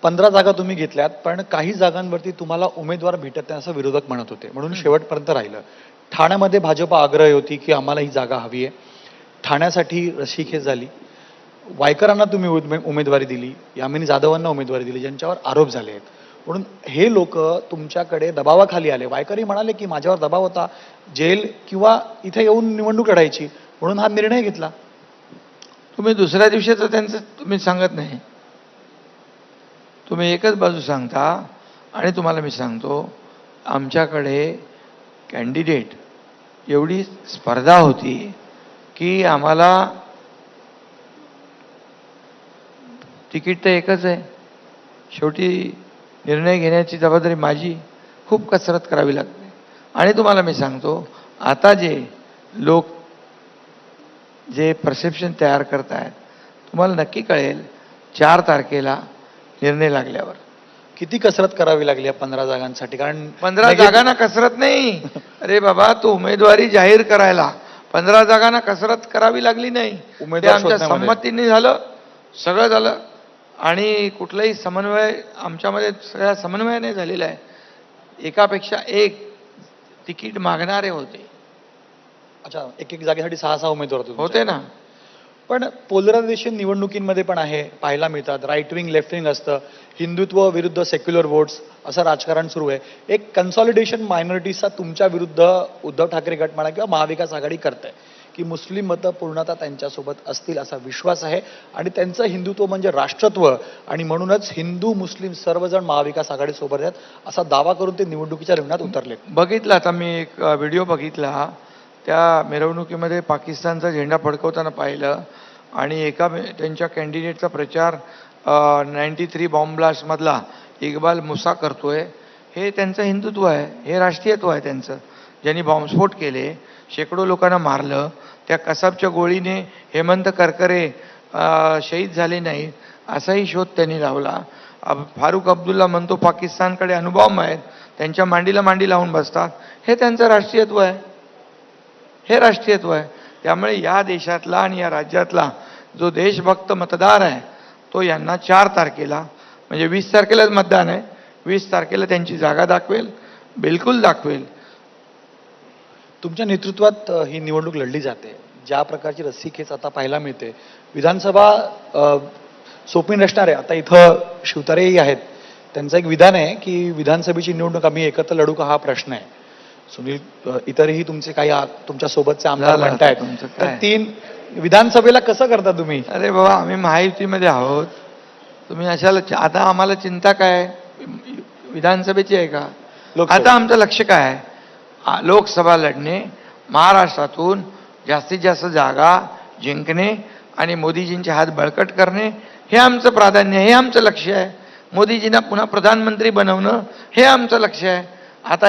15 जागा तुम्ही घेतल्यात, पण काही जागांवरती तुम्हाला उमेदवार भेटत नाही असं विरोधक म्हणत होते. म्हणून शेवटपर्यंत राहिलं. ठाण्यामध्ये भाजप आग्रही होती की आम्हाला ही जागा हवी आहे. ठाण्यासाठी रस्सीखेच झाली. वायकरांना तुम्ही उमेदवारी दिली, यामिनी जाधवांना उमेदवारी दिली, ज्यांच्यावर आरोप झाले आहेत. म्हणून हे लोक तुमच्याकडे दबावाखाली आले. वायकरही म्हणाले की माझ्यावर दबाव होता, जेल किंवा इथे येऊन निवडणूक लढायची, म्हणून हा निर्णय घेतला. तुम्ही दुसऱ्या दिवशीचं त्यांचं तुम्ही सांगत नाही, तुम्ही एकच बाजू सांगता. आणि तुम्हाला मी सांगतो, आमच्याकडे कॅन्डिडेट एवढी स्पर्धा होती की आम्हाला तिकीट तर एकच आहे. शेवटी निर्णय घेण्याची जबाबदारी माझी. खूप कसरत करावी लागते. आणि तुम्हाला मी सांगतो, आता जे लोक जे परसेप्शन तयार करत आहेत, तुम्हाला नक्की कळेल 4 तारखेला निर्णय लागल्यावर. किती कसरत करावी लागली या 15 जागांसाठी? कारण 15 जागांना कसरत नाही. अरे बाबा, तो उमेदवारी जाहीर करायला 15 जागांना कसरत करावी लागली नाही. ते आमच्या संमतीने झालं, सगळं झालं. आणि कुठलाही समन्वय आमच्यामध्ये सगळ्या समन्वयाने झालेला आहे. एकापेक्षा एक तिकीट मागणारे होते. अच्छा, एक जागेसाठी 6-6 उमेदवार होते ना. पण पोलरायझेशन निवडणुकीमध्ये पण आहे, पाहायला मिळतात. राईट विंग लेफ्ट विंग असतं, हिंदुत्व विरुद्ध सेक्युलर वोट्स असं राजकारण सुरू आहे. एक कन्सॉलिडेशन मायनॉरिटीजचा तुमच्या विरुद्ध उद्धव ठाकरे गट म्हणा किंवा महाविकास आघाडी करत आहे की मुस्लिम मतं पूर्णतः त्यांच्यासोबत असतील असा विश्वास आहे. आणि त्यांचं हिंदुत्व म्हणजे राष्ट्रत्व, आणि म्हणूनच हिंदू मुस्लिम सर्वजण महाविकास आघाडीसोबत आहेत असा दावा करून ते निवडणुकीच्या रिंगणात उतरले. बघितला आता मी एक व्हिडिओ बघितला. त्या मिरवणुकीमध्ये पाकिस्तानचा झेंडा फडकवताना पाहिलं. आणि त्यांच्या कॅन्डिडेटचा प्रचार 93 बॉम्ब ब्लास्टमधला इक्बाल मुसा करतोय. हे त्यांचं हिंदुत्व आहे, हे राष्ट्रीयत्व आहे त्यांचं. ज्यांनी बॉम्बस्फोट केले, शेकडो लोकांना मारलं, त्या कसाबच्या गोळीने हेमंत करकरे शहीद झाले नाहीत असाही शोध त्यांनी लावला. फारुख अब्दुल्ला म्हणतो पाकिस्तानकडे अणुबॉम्ब आहेत, त्यांच्या मांडीला मांडी लावून बसतात. हे त्यांचं राष्ट्रीयत्व आहे, हे राष्ट्रीयत्व आहे. त्यामुळे या देशातला आणि या राज्यातला जो देशभक्त मतदार आहे, तो यांना 4 तारखेला म्हणजे 20 तारखेलाच मतदान आहे, 20 तारखेला त्यांची जागा दाखवेल, बिलकुल दाखवेल. तुमच्या नेतृत्वात ही निवडणूक लढली जाते. ज्या प्रकारची रस्सीखेच आता पाहायला मिळते, विधानसभा सोपी नसणार आहे. आता इथं शिवतारेही आहेत, त्यांचं एक विधान आहे की विधानसभेची निवडणूक आम्ही एकत्र लढू का हा प्रश्न आहे. सुनील, इतरही तुमचे काही तुमच्या सोबतचे आमदार म्हणतायत, तर 3 विधानसभेला कसं करता तुम्ही? अरे बाबा, आम्ही महायुतीमध्ये आहोत. तुम्ही अशाला आता आम्हाला चिंता काय विधानसभेची आहे का? आता आमचं लक्ष काय आहे? लोकसभा लढणे, महाराष्ट्रातून जास्तीत जास्त जागा जिंकणे आणि मोदीजींचे हात बळकट करणे, हे आमचं प्राधान्य आहे, हे आमचं लक्ष आहे. मोदीजींना पुन्हा प्रधानमंत्री बनवणं, हे आमचं लक्ष आहे. आता